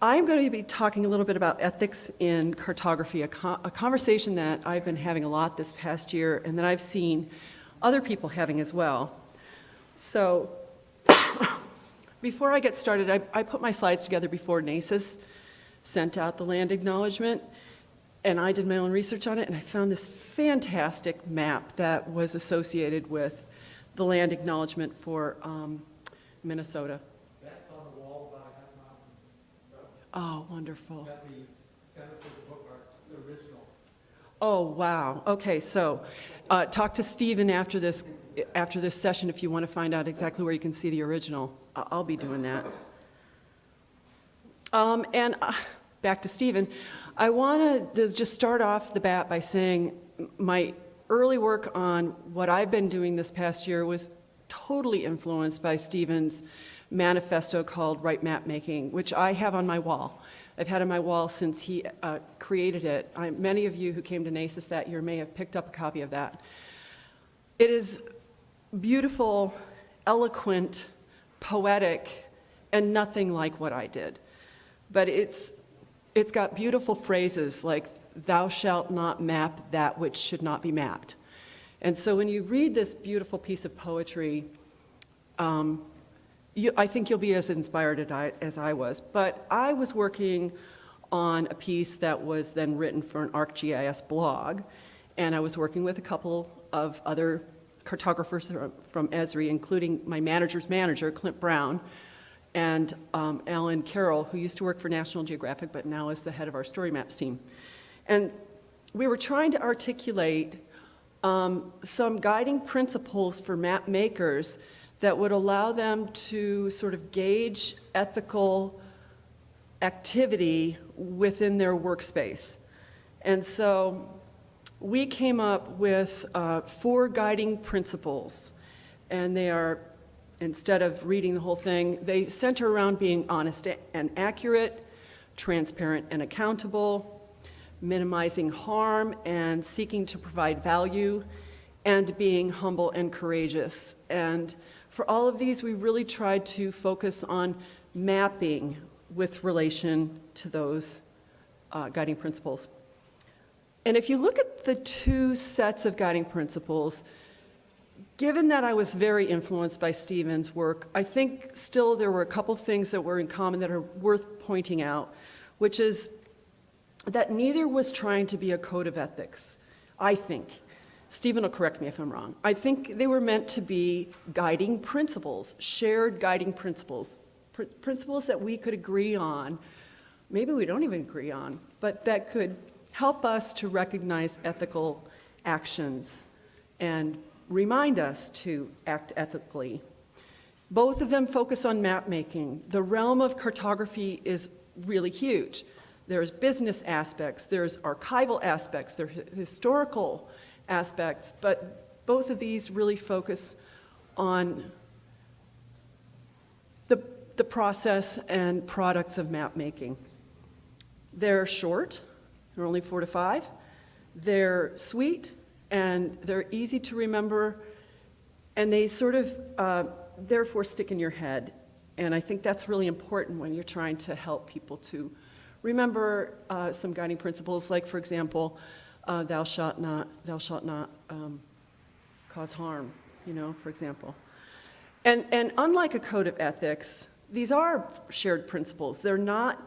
I'm going to be talking a little bit about ethics in cartography, a conversation that I've been having a lot this past year and that I've seen other people having as well. So before I get started, I put my slides together before NACIS sent out the land acknowledgement, and I did my own research on it, and I found this fantastic map that was associated with the land acknowledgement for Minnesota. That's on the wall about a half mile. Oh, wonderful. At the Center for the Bookmarks, the original. Oh, wow. Okay, so talk to Stephen after this session if you want to find out exactly where you can see the original. I'll be doing that. And back to Stephen, I want to just start off the bat by saying my early work on what I've been doing this past year was totally influenced by Stephen's manifesto called Right Map Making, which I have on my wall. I've had on my wall since he created it. Many of you who came to NACIS that year may have picked up a copy of that. It is beautiful, eloquent, poetic, and nothing like what I did. But it's got beautiful phrases like, "Thou shalt not map that which should not be mapped." And so when you read this beautiful piece of poetry, I think you'll be as inspired as I was. But I was working on a piece that was then written for an ArcGIS blog, and I was working with a couple of other cartographers from Esri, including my manager's manager, Clint Brown, and Alan Carroll, who used to work for National Geographic, but now is the head of our Story Maps team. And we were trying to articulate some guiding principles for map makers that would allow them to sort of gauge ethical activity within their workspace. And so we came up with 4 guiding principles, and they are, instead of reading the whole thing, they center around being honest and accurate, transparent and accountable, minimizing harm and seeking to provide value, and being humble and courageous. And for all of these, we really tried to focus on mapping with relation to those guiding principles. And if you look at the 2 sets of guiding principles, given that I was very influenced by Stephen's work, I think still there were a couple things that were in common that are worth pointing out, which is that neither was trying to be a code of ethics, I think. Stephen will correct me if I'm wrong. I think they were meant to be guiding principles, shared guiding principles, principles that we could agree on, maybe we don't even agree on, but that could help us to recognize ethical actions and remind us to act ethically. Both of them focus on map making. The realm of cartography is really huge. There's business aspects, there's archival aspects, there's historical aspects, but both of these really focus on the process and products of map making. They're short, they're only 4 to 5. They're sweet, and they're easy to remember, and they sort of therefore stick in your head. And I think that's really important when you're trying to help people to remember some guiding principles, like, for example, thou shalt not cause harm, for example. And unlike a code of ethics, these are shared principles. They're not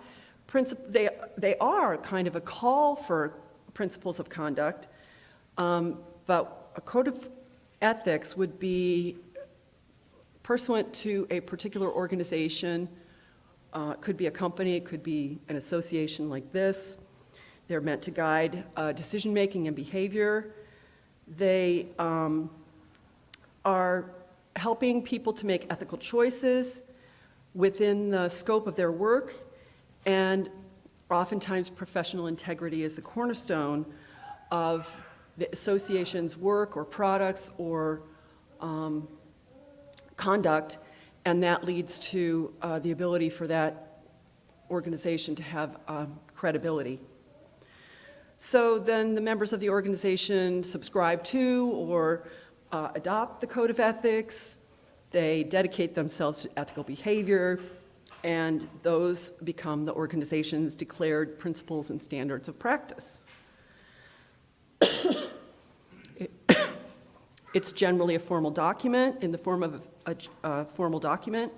they are kind of a call for principles of conduct, but a code of ethics would be pursuant to a particular organization. It could be a company, it could be an association like this. They're meant to guide decision-making and behavior. They are helping people to make ethical choices within the scope of their work, and oftentimes professional integrity is the cornerstone of the association's work or products or conduct, and that leads to the ability for that organization to have credibility. So then the members of the organization subscribe to or adopt the code of ethics. They dedicate themselves to ethical behavior, and those become the organization's declared principles and standards of practice. It's generally a formal document in the form of a formal document,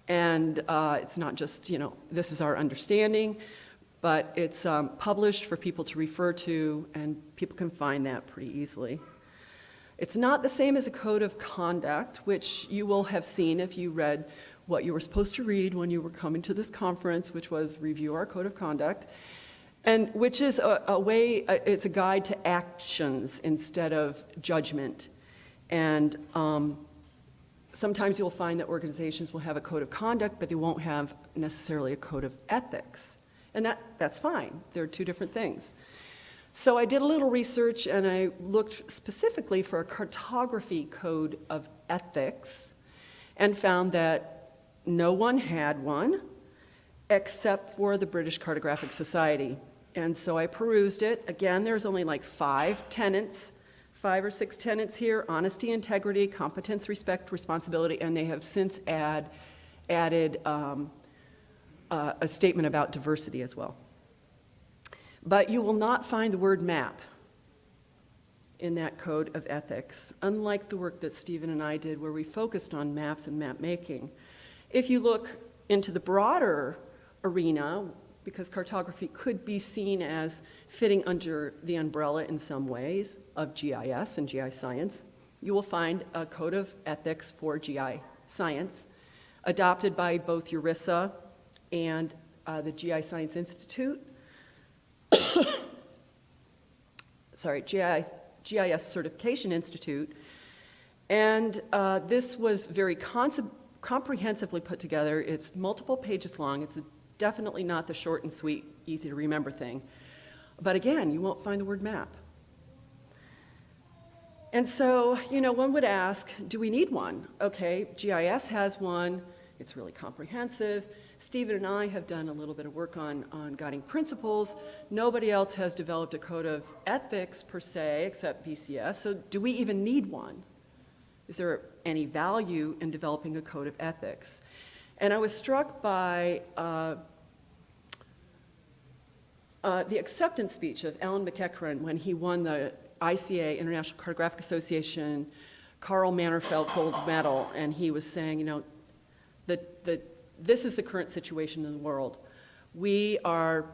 and it's not just, this is our understanding, but it's published for people to refer to, and people can find that pretty easily. It's not the same as a code of conduct, which you will have seen if you read what you were supposed to read when you were coming to this conference, which was review our code of conduct, and which is it's a guide to actions instead of judgment. And sometimes you'll find that organizations will have a code of conduct, but they won't have necessarily a code of ethics. And that's fine. They're two different things. So I did a little research, and I looked specifically for a cartography code of ethics and found that no one had one except for the British Cartographic Society. And so I perused it. Again, there's only like 5 or 6 tenets here: honesty, integrity, competence, respect, responsibility, and they have since added a statement about diversity as well. But you will not find the word map in that code of ethics, unlike the work that Stephen and I did where we focused on maps and map making. If you look into the broader arena, because cartography could be seen as fitting under the umbrella in some ways of GIS and GI science, you will find a code of ethics for GI science adopted by both ERISA and the GI Science Institute. GIS Certification Institute. And this was very comprehensively put together. It's multiple pages long. It's definitely not the short and sweet, easy to remember thing. But again, you won't find the word map. And so, one would ask, do we need one? Okay, GIS has one. It's really comprehensive. Stephen and I have done a little bit of work on guiding principles. Nobody else has developed a code of ethics per se, except BCS. So do we even need one? Is there any value in developing a code of ethics? And I was struck by the acceptance speech of Alan McEachran when he won the ICA, International Cartographic Association, Karl Mannerfeld Gold Medal, and he was saying, this is the current situation in the world. We are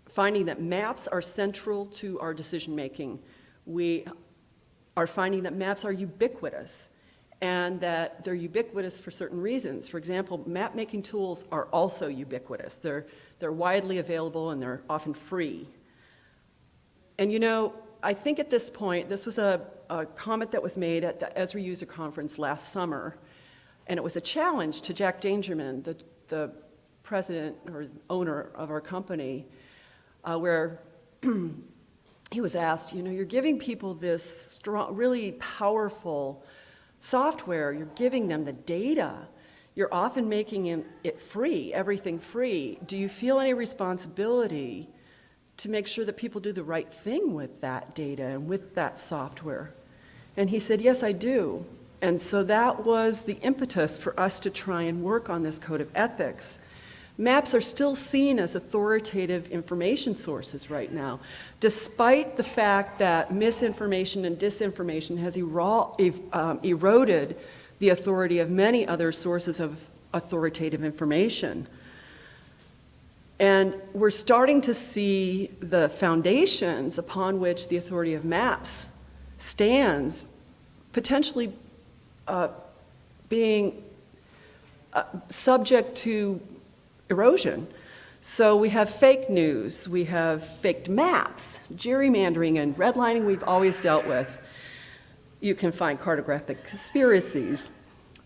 finding that maps are central to our decision making. We are finding that maps are ubiquitous, and that they're ubiquitous for certain reasons. For example, map-making tools are also ubiquitous. They're widely available, and they're often free. And I think at this point, this was a comment that was made at the Esri user conference last summer, and it was a challenge to Jack Dangerman, the president or owner of our company, where he was asked, you're giving people this strong, really powerful software, you're giving them the data, you're often making it free, everything free. Do you feel any responsibility to make sure that people do the right thing with that data and with that software? And he said, yes, I do. And so that was the impetus for us to try and work on this code of ethics. Maps are still seen as authoritative information sources right now, despite the fact that misinformation and disinformation has eroded the authority of many other sources of authoritative information. And we're starting to see the foundations upon which the authority of maps stands potentially being subject to erosion. So we have fake news, we have faked maps, gerrymandering and redlining we've always dealt with. You can find cartographic conspiracies.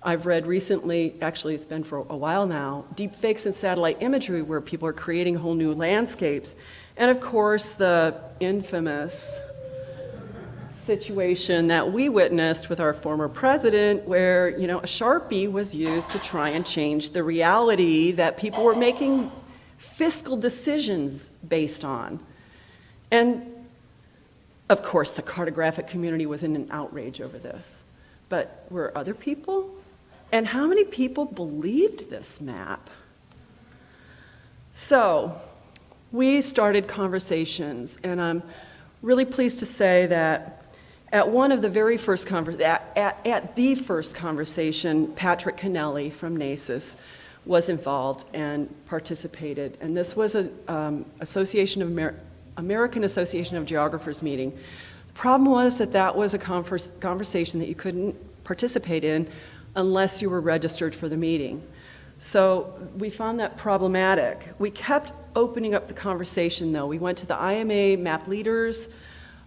I've read recently, actually it's been for a while now, deep fakes and satellite imagery where people are creating whole new landscapes. And of course the infamous situation that we witnessed with our former president where, a Sharpie was used to try and change the reality that people were making fiscal decisions based on. And of course, the cartographic community was in an outrage over this. But were other people? And how many people believed this map? So we started conversations, and I'm really pleased to say that at one of the very first at the first conversation, Patrick Kennelly from NACIS was involved and participated. And this was a American Association of Geographers meeting. The problem was that that was a conversation that you couldn't participate in unless you were registered for the meeting. So we found that problematic. We kept opening up the conversation, though. We went to the IMA Map Leaders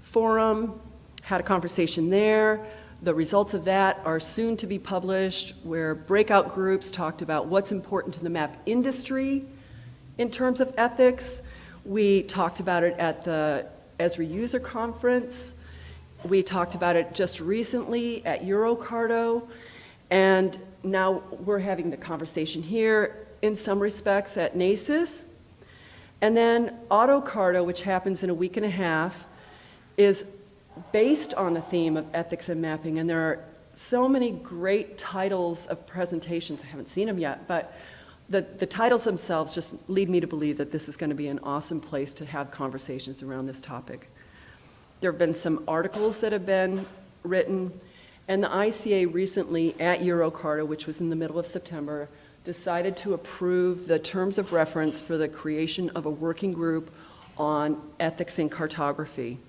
Forum, had a conversation there. The results of that are soon to be published, where breakout groups talked about what's important to the map industry in terms of ethics. We talked about it at the Esri User Conference. We talked about it just recently at Eurocarto. And now we're having the conversation here in some respects at NACIS. And then Autocarto, which happens in a week and a half, is based on the theme of ethics and mapping. And there are so many great titles of presentations. I haven't seen them yet, but the titles themselves just lead me to believe that this is going to be an awesome place to have conversations around this topic. There have been some articles that have been written, and the ICA recently at Eurocarto, which was in the middle of September, decided to approve the terms of reference for the creation of a working group on ethics in cartography.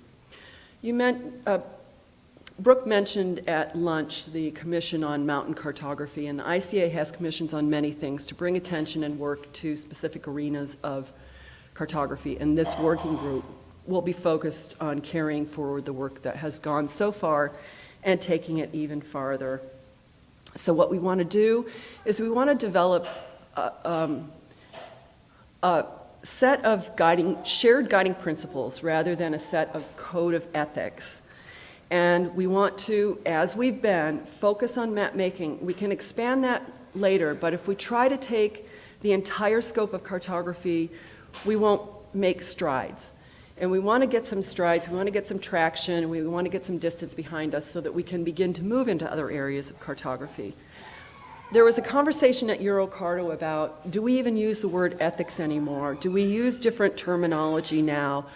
Brooke mentioned at lunch the Commission on Mountain Cartography, and the ICA has commissions on many things to bring attention and work to specific arenas of cartography, and this working group will be focused on carrying forward the work that has gone so far and taking it even farther. So what we want to do is we want to develop a set of shared guiding principles rather than a set of code of ethics. And we want to, as we've been, focus on map making. We can expand that later, but if we try to take the entire scope of cartography, we won't make strides. And we want to get some strides, we want to get some traction, and we want to get some distance behind us so that we can begin to move into other areas of cartography. There was a conversation at Eurocarto about, do we even use the word ethics anymore? Do we use different terminology now?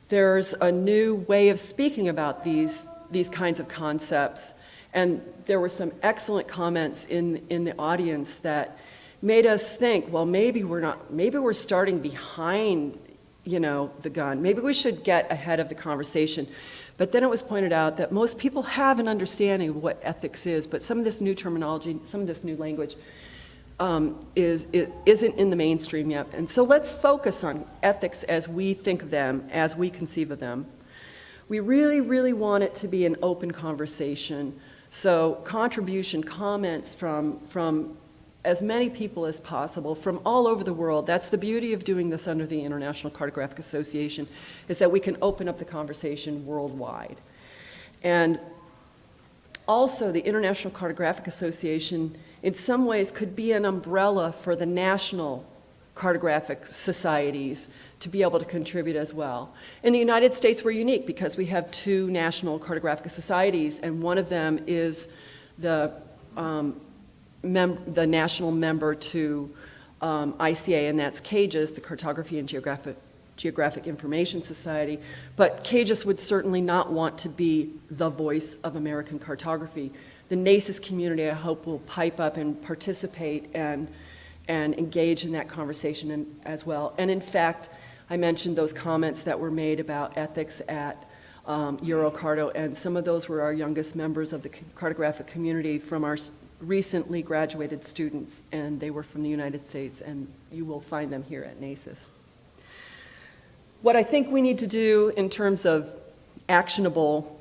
There's a new way of speaking about these kinds of concepts. And there were some excellent comments in the audience that made us think, well, maybe we're starting behind, the gun. Maybe we should get ahead of the conversation. But then it was pointed out that most people have an understanding of what ethics is, but some of this new terminology, some of this new language isn't in the mainstream yet. And so let's focus on ethics as we think of them, as we conceive of them. We really, really want it to be an open conversation. So contribution, comments from as many people as possible from all over the world. That's the beauty of doing this under the International Cartographic Association, is that we can open up the conversation worldwide. And also, the International Cartographic Association, in some ways, could be an umbrella for the national cartographic societies to be able to contribute as well. In the United States, we're unique because we have two national cartographic societies, and one of them is the national member to ICA, and that's CAGIS, the Cartography and Geographic Information Society. But CAGIS would certainly not want to be the voice of American cartography. The NACIS community, I hope, will pipe up and participate and engage in that conversation as well. And in fact, I mentioned those comments that were made about ethics at Eurocarto, and some of those were our youngest members of the cartographic community from our recently graduated students, and they were from the United States, and you will find them here at NACIS. What I think we need to do in terms of actionable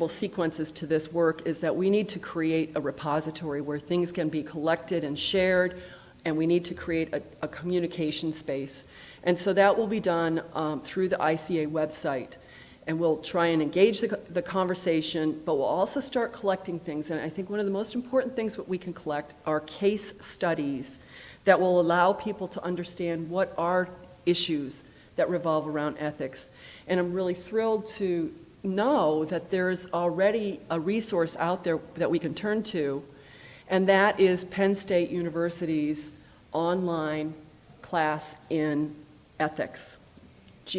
sequences to this work is that we need to create a repository where things can be collected and shared, and we need to create a communication space. And so that will be done through the ICA website. And we'll try and engage the conversation, but we'll also start collecting things. And I think one of the most important things that we can collect are case studies that will allow people to understand what are issues that revolve around ethics. And I'm really thrilled to know that there's already a resource out there that we can turn to, and that is Penn State University's online class in ethics.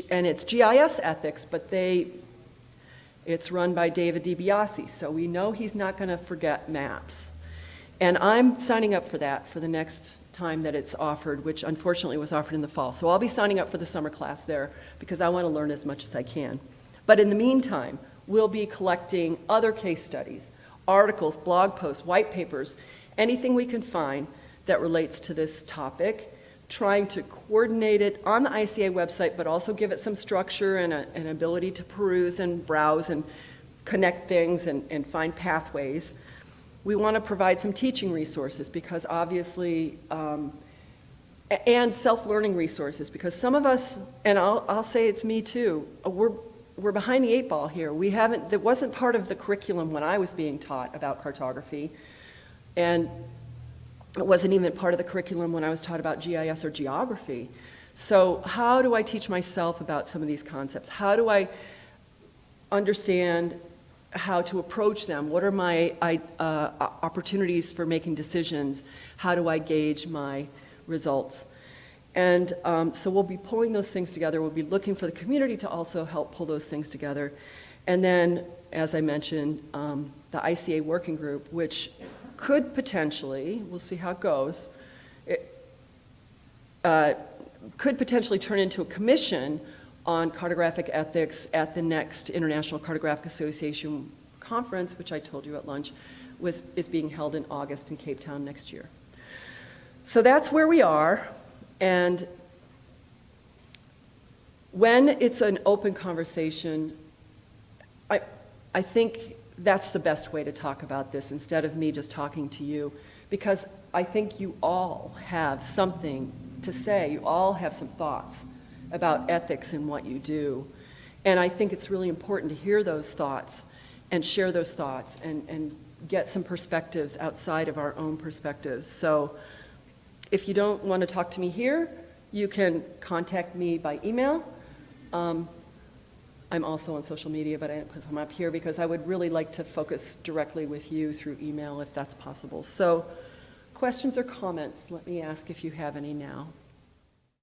And it's GIS ethics, but it's run by David DiBiase, so we know he's not going to forget maps. And I'm signing up for that for the next time that it's offered, which unfortunately was offered in the fall. So I'll be signing up for the summer class there because I want to learn as much as I can. But in the meantime, we'll be collecting other case studies, articles, blog posts, white papers, anything we can find that relates to this topic, trying to coordinate it on the ICA website, but also give it some structure and an ability to peruse and browse and connect things and find pathways. We want to provide some teaching resources because obviously, and self-learning resources, because some of us, and I'll say it's me too, we're behind the 8 ball here. That wasn't part of the curriculum when I was being taught about cartography, and it wasn't even part of the curriculum when I was taught about GIS or geography. So how do I teach myself about some of these concepts? How do I understand how to approach them? What are my opportunities for making decisions? How do I gauge my results? And so we'll be pulling those things together. We'll be looking for the community to also help pull those things together. And then, as I mentioned, the ICA working group, which could potentially, we'll see how it goes, could potentially turn into a commission on cartographic ethics at the next International Cartographic Association conference, which I told you at lunch, is being held in August in Cape Town next year. So that's where we are, and when it's an open conversation, I think that's the best way to talk about this instead of me just talking to you, because I think you all have something to say. You all have some thoughts about ethics and what you do. And I think it's really important to hear those thoughts and share those thoughts and get some perspectives outside of our own perspectives. So if you don't want to talk to me here, you can contact me by email. I'm also on social media, but I didn't put them up here because I would really like to focus directly with you through email if that's possible. So questions or comments? Let me ask if you have any now.